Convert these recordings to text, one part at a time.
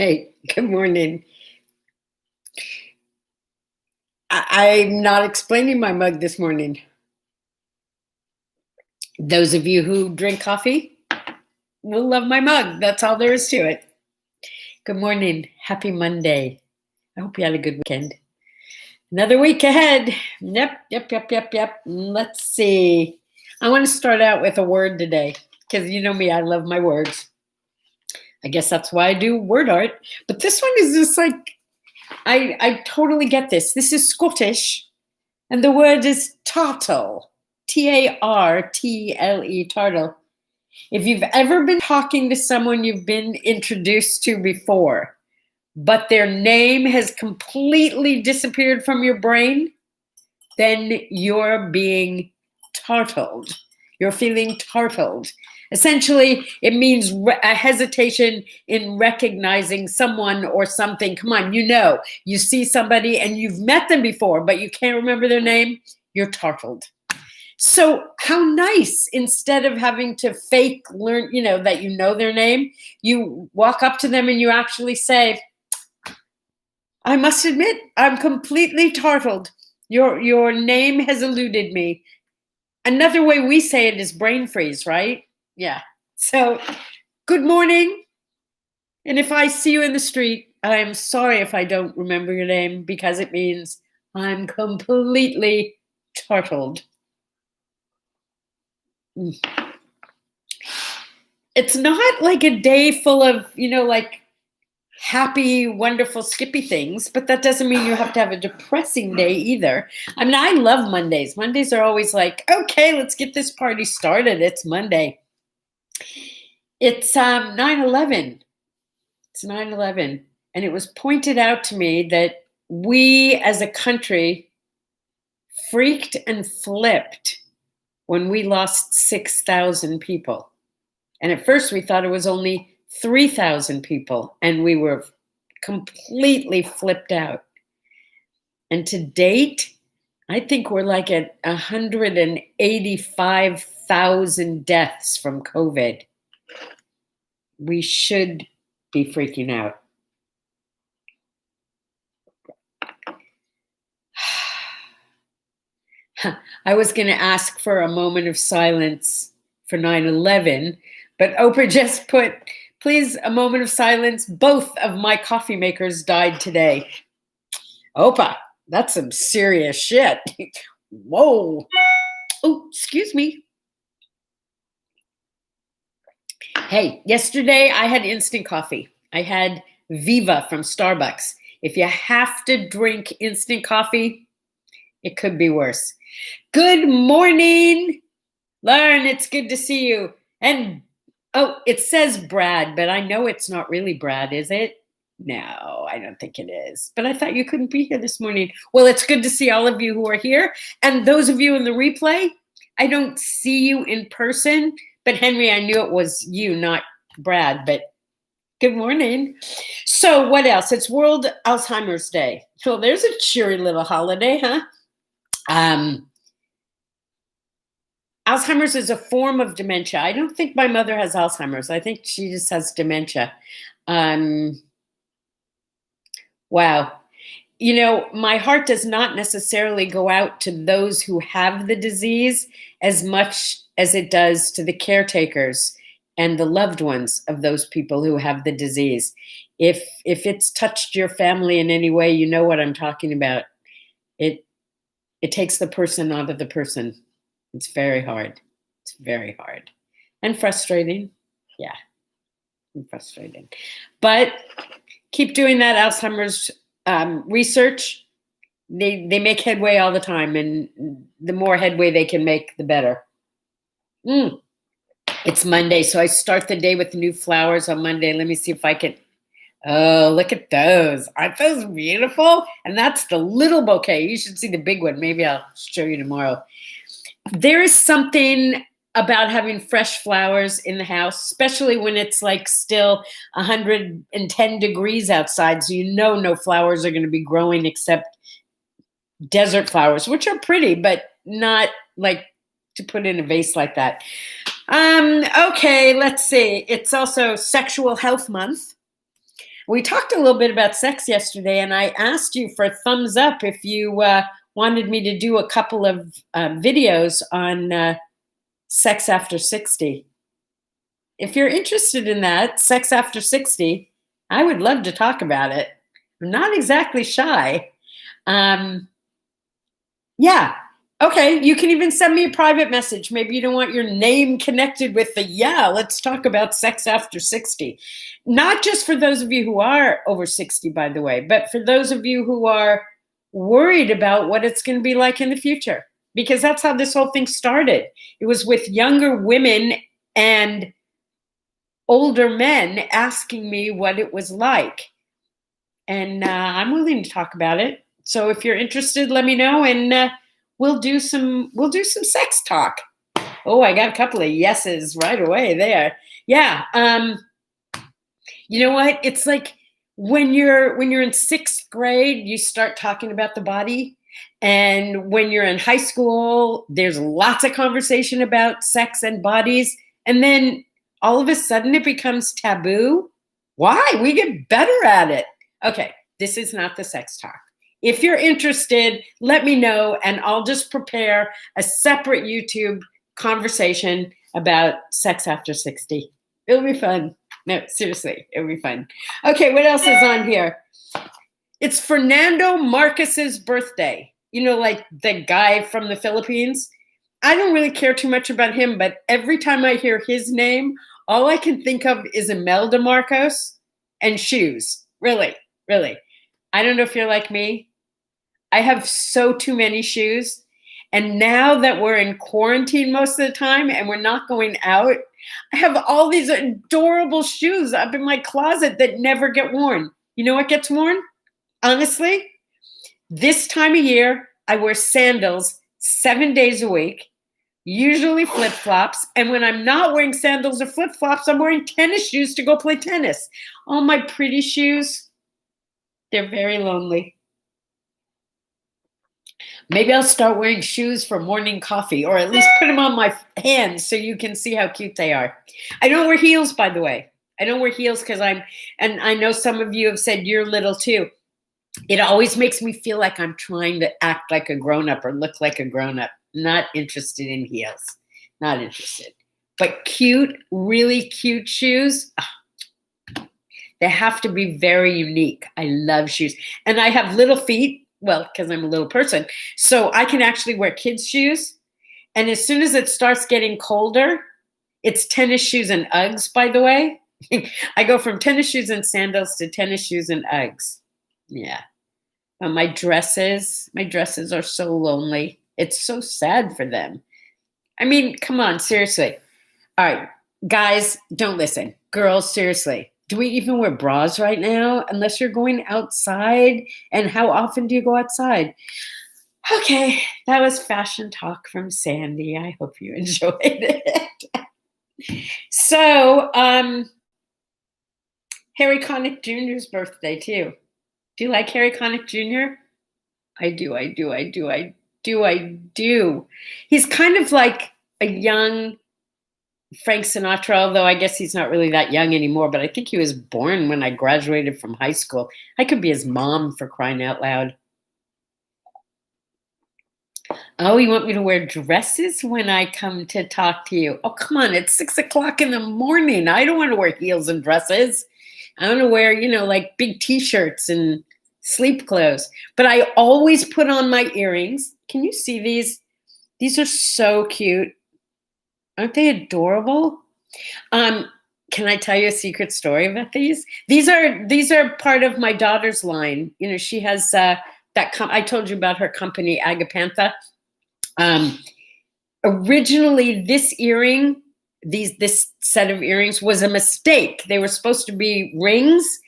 Hey, good morning. I'm not explaining my mug this morning. Those of you who drink coffee will love my mug. That's all there is to it. Good morning. Happy Monday. I hope you had a good weekend. Another week ahead. Yep. Let's see. I want to start out with a word today because you know me, I love my words. I guess that's why I do word art. But this one is just like, I totally get this. This is Scottish. And the word is tartle, Tartle, tartle. If you've ever been talking to someone you've been introduced to before, but their name has completely disappeared from your brain, then you're being tartled. You're feeling tartled. Essentially, it means a hesitation in recognizing someone or something. Come on, you see somebody and you've met them before, but you can't remember their name. You're tartled. So how nice, instead of having to fake learn, that you know their name, you walk up to them and you actually say, I must admit, I'm completely tartled. Your name has eluded me. Another way we say it is brain freeze, right? Yeah. So, good morning. And if I see you in the street, I'm sorry if I don't remember your name because it means I'm completely tartled. It's not like a day full of, like happy, wonderful, skippy things, but that doesn't mean you have to have a depressing day either. I mean, I love Mondays. Mondays are always like, okay, let's get this party started. It's Monday. It's 9/11. It's 9/11. And it was pointed out to me that we as a country freaked and flipped when we lost 6,000 people. And at first we thought it was only 3,000 people, and we were completely flipped out. And to date, I think we're like at 185,000 deaths from COVID. We should be freaking out. I was going to ask for a moment of silence for 9/11, but Oprah just put, please, a moment of silence. Both of my coffee makers died today. Oprah, that's some serious shit. Whoa. Oh, excuse me. Hey, yesterday I had instant coffee. I had Viva from Starbucks. If you have to drink instant coffee, it could be worse. Good morning, Lauren. It's good to see you. And it says Brad, but I know it's not really Brad, is it? No, I don't think it is. But I thought you couldn't be here this morning. Well, it's good to see all of you who are here. And those of you in the replay, I don't see you in person. But Henry, I knew it was you, not Brad. But good morning. So what else? It's World Alzheimer's Day. So there's a cheery little holiday, huh? Alzheimer's is a form of dementia. I don't think my mother has Alzheimer's. I think she just has dementia. Wow. My heart does not necessarily go out to those who have the disease as much as it does to the caretakers and the loved ones of those people who have the disease. If it's touched your family in any way, you know what I'm talking about. It takes the person out of the person. It's very hard. It's very hard. And frustrating. Yeah. And frustrating. But keep doing that Alzheimer's research. They make headway all the time, and the more headway they can make, the better. It's Monday, so I start the day with new flowers on Monday. Let me see if I can. Oh, look at those. Aren't those beautiful? And that's the little bouquet. You should see the big one. Maybe I'll show you tomorrow. There is something about having fresh flowers in the house, especially when it's like still 110 degrees outside. So no flowers are going to be growing except desert flowers, which are pretty, but not like to put in a vase like that. Okay, let's see. It's also Sexual Health Month. We talked a little bit about sex yesterday, and I asked you for a thumbs up if you wanted me to do a couple of videos on sex after 60. If you're interested in that, sex after 60, I would love to talk about it. I'm not exactly shy. Yeah. Okay. You can even send me a private message. Maybe you don't want your name connected with the, yeah, let's talk about sex after 60. Not just for those of you who are over 60, by the way, but for those of you who are worried about what it's going to be like in the future, because that's how this whole thing started. It was with younger women and older men asking me what it was like. And I'm willing to talk about it. So if you're interested, let me know, and we'll do some sex talk. Oh, I got a couple of yeses right away there. Yeah. You know what? It's like when you're in sixth grade, you start talking about the body. And when you're in high school, there's lots of conversation about sex and bodies. And then all of a sudden it becomes taboo. Why? We get better at it. Okay, this is not the sex talk. If you're interested, let me know, and I'll just prepare a separate YouTube conversation about sex after 60. It'll be fun. No, seriously, it'll be fun. Okay, what else is on here? It's Fernando Marcos's birthday. You know, like the guy from the Philippines. I don't really care too much about him, but every time I hear his name, all I can think of is Imelda Marcos and shoes. Really, really. I don't know if you're like me. I have so too many shoes. And now that we're in quarantine most of the time and we're not going out, I have all these adorable shoes up in my closet that never get worn. You know what gets worn? Honestly, this time of year, I wear sandals 7 days a week, usually flip-flops. And when I'm not wearing sandals or flip-flops, I'm wearing tennis shoes to go play tennis. All my pretty shoes, they're very lonely. Maybe I'll start wearing shoes for morning coffee, or at least put them on my hands so you can see how cute they are. I don't wear heels, by the way. I don't wear heels because and I know some of you have said you're little too. It always makes me feel like I'm trying to act like a grown-up or look like a grown-up. Not interested in heels. Not interested. But cute, really cute shoes, they have to be very unique. I love shoes. And I have little feet. Well, because I'm a little person. So I can actually wear kids' shoes. And as soon as it starts getting colder, it's tennis shoes and Uggs, by the way. I go from tennis shoes and sandals to tennis shoes and Uggs. Yeah. My dresses are so lonely. It's so sad for them. I mean, come on, seriously. All right, guys, don't listen. Girls, seriously. Do we even wear bras right now? Unless you're going outside. And how often do you go outside? Okay, that was fashion talk from Sandy. I hope you enjoyed it. So, Harry Connick Jr.'s birthday too. Do you like Harry Connick Jr.? I do. He's kind of like a young Frank Sinatra, although I guess he's not really that young anymore, but I think he was born when I graduated from high school. I could be his mom, for crying out loud. Oh, you want me to wear dresses when I come to talk to you? Oh, come on, it's 6 o'clock in the morning. I don't want to wear heels and dresses. I want to wear, like big t-shirts and sleep clothes. But I always put on my earrings. Can you see these? These are so cute. Aren't they adorable? Can I tell you a secret story about these? These are part of my daughter's line. She has I told you about her company, Agapantha. Originally, this set of earrings was a mistake. They were supposed to be rings,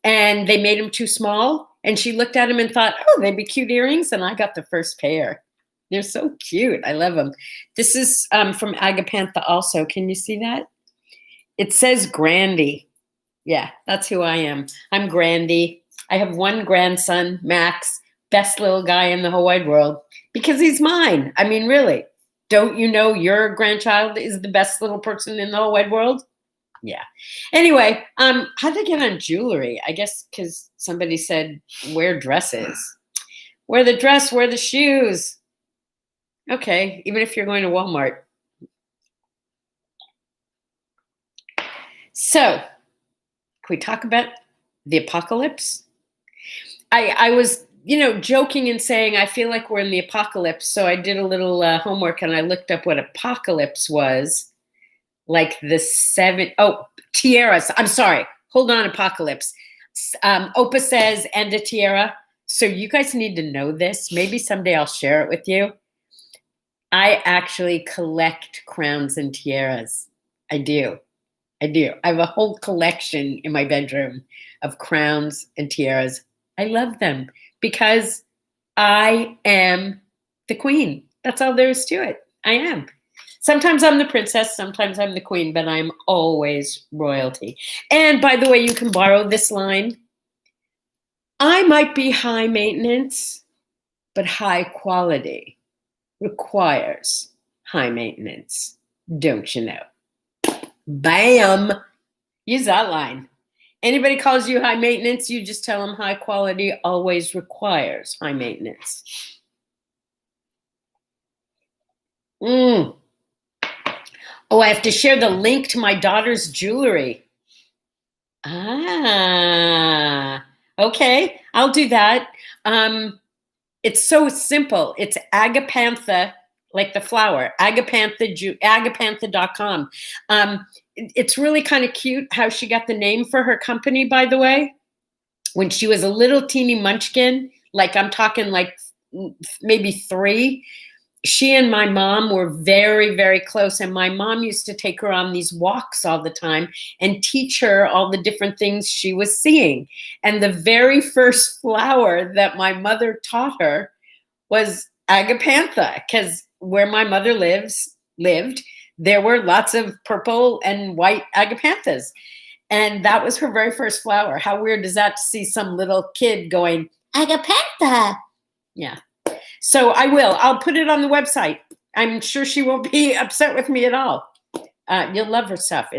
and they made them too small. And she looked at them and thought, oh, they'd be cute earrings. And I got the first pair. They're so cute. I love them. This is from Agapantha also. Can you see that? It says Grandy. Yeah, that's who I am. I'm Grandy. I have one grandson, Max, best little guy in the whole wide world, because he's mine. I mean, really. Don't you know your grandchild is the best little person in the whole wide world? Yeah. Anyway, how'd they get on jewelry? I guess because somebody said wear dresses. Wear the dress, wear the shoes. Okay, even if you're going to Walmart. So, can we talk about the apocalypse? I was, joking and saying I feel like we're in the apocalypse. So I did a little homework and I looked up what apocalypse was. Like the tiaras. I'm sorry. Hold on, apocalypse. Opa says, and a tiara. So you guys need to know this. Maybe someday I'll share it with you. I actually collect crowns and tiaras. I do. I have a whole collection in my bedroom of crowns and tiaras. I love them because I am the queen. That's all there is to it. I am. Sometimes I'm the princess, sometimes I'm the queen, but I'm always royalty. And by the way, you can borrow this line. I might be high maintenance, but high quality requires high maintenance. Don't you know? Bam! Use that line. Anybody calls you high maintenance, you just tell them high quality always requires high maintenance. Oh, I have to share the link to my daughter's jewelry. Okay, I'll do that. It's so simple. It's agapantha, like the flower, agapantha.com. It's really kind of cute how she got the name for her company, by the way. When she was a little teeny munchkin, like I'm talking like maybe 3, she and my mom were very, very close. And my mom used to take her on these walks all the time and teach her all the different things she was seeing. And the very first flower that my mother taught her was agapantha, because where my mother lived, there were lots of purple and white agapanthas. And that was her very first flower. How weird is that to see some little kid going, agapantha? Yeah. So I'll put it on the website. I'm sure she won't be upset with me at all. You'll love her stuff.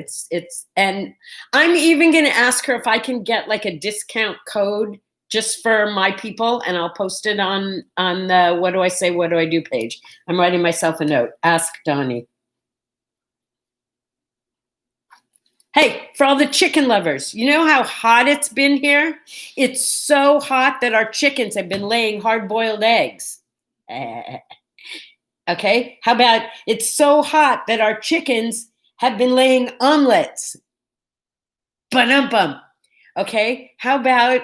And I'm even going to ask her if I can get like a discount code just for my people, and I'll post it on the What Do I Say, What Do I Do page. I'm writing myself a note. Ask Donnie. Hey, for all the chicken lovers, you know how hot it's been here? It's so hot that our chickens have been laying hard-boiled eggs. Okay, how about it's so hot that our chickens have been laying omelets? Ba-dum-bum. Okay, how about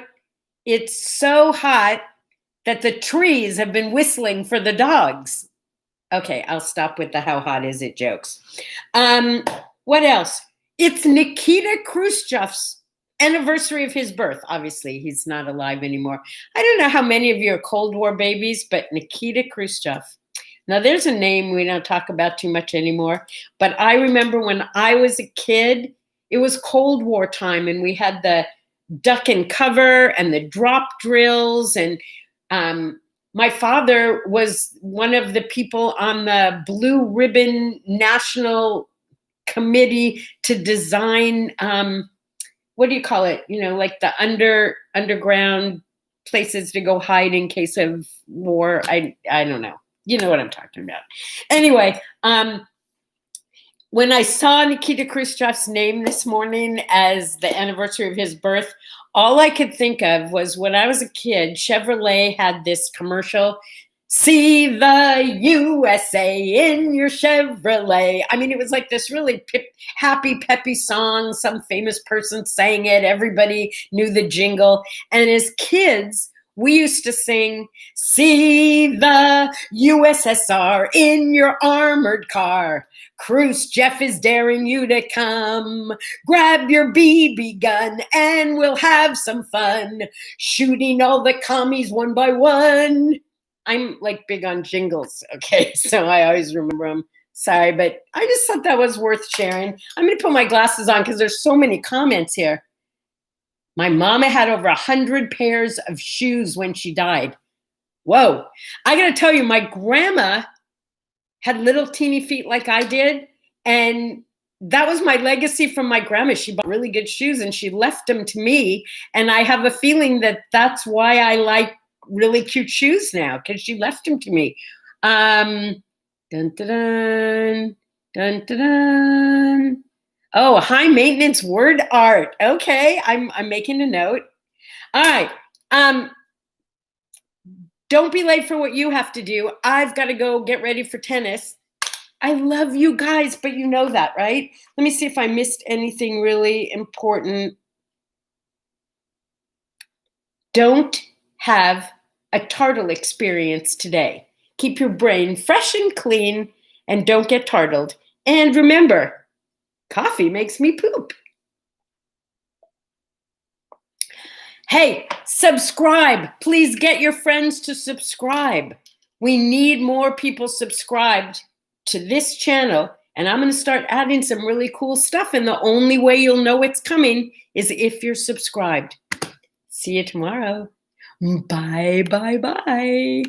it's so hot that the trees have been whistling for the dogs? Okay, I'll stop with the how hot is it jokes. What else? It's Nikita Khrushchev's anniversary of his birth. Obviously, he's not alive anymore. I don't know how many of you are Cold War babies, but Nikita Khrushchev. Now, there's a name we don't talk about too much anymore, but I remember when I was a kid, it was Cold War time, and we had the duck and cover and the drop drills, and my father was one of the people on the Blue Ribbon National Committee to design, what do you call it? Like the underground places to go hide in case of war. I don't know. You know what I'm talking about. Anyway, when I saw Nikita Khrushchev's name this morning as the anniversary of his birth, all I could think of was when I was a kid, Chevrolet had this commercial, see the USA in your Chevrolet. I mean, it was like this really happy, peppy song. Some famous person sang it. Everybody knew the jingle. And as kids, we used to sing, see the USSR in your armored car. Khrushchev is daring you to come. Grab your BB gun and we'll have some fun. Shooting all the commies one by one. I'm like big on jingles, okay? So I always remember them. Sorry, but I just thought that was worth sharing. I'm going to put my glasses on because there's so many comments here. My mama had over 100 pairs of shoes when she died. Whoa. I got to tell you, my grandma had little teeny feet like I did. And that was my legacy from my grandma. She bought really good shoes and she left them to me. And I have a feeling that that's why I like really cute shoes now, because she left them to me. Dun, dun, dun, dun, dun, dun. Oh, high maintenance word art. Okay, I'm making a note. All right. Don't be late for what you have to do. I've got to go get ready for tennis. I love you guys, but you know that, right? Let me see if I missed anything really important. Don't have a tartle experience today. Keep your brain fresh and clean and don't get tartled. And remember, coffee makes me poop. Hey, subscribe. Please get your friends to subscribe. We need more people subscribed to this channel, and I'm going to start adding some really cool stuff, and the only way you'll know it's coming is if you're subscribed. See you tomorrow. Bye, bye, bye.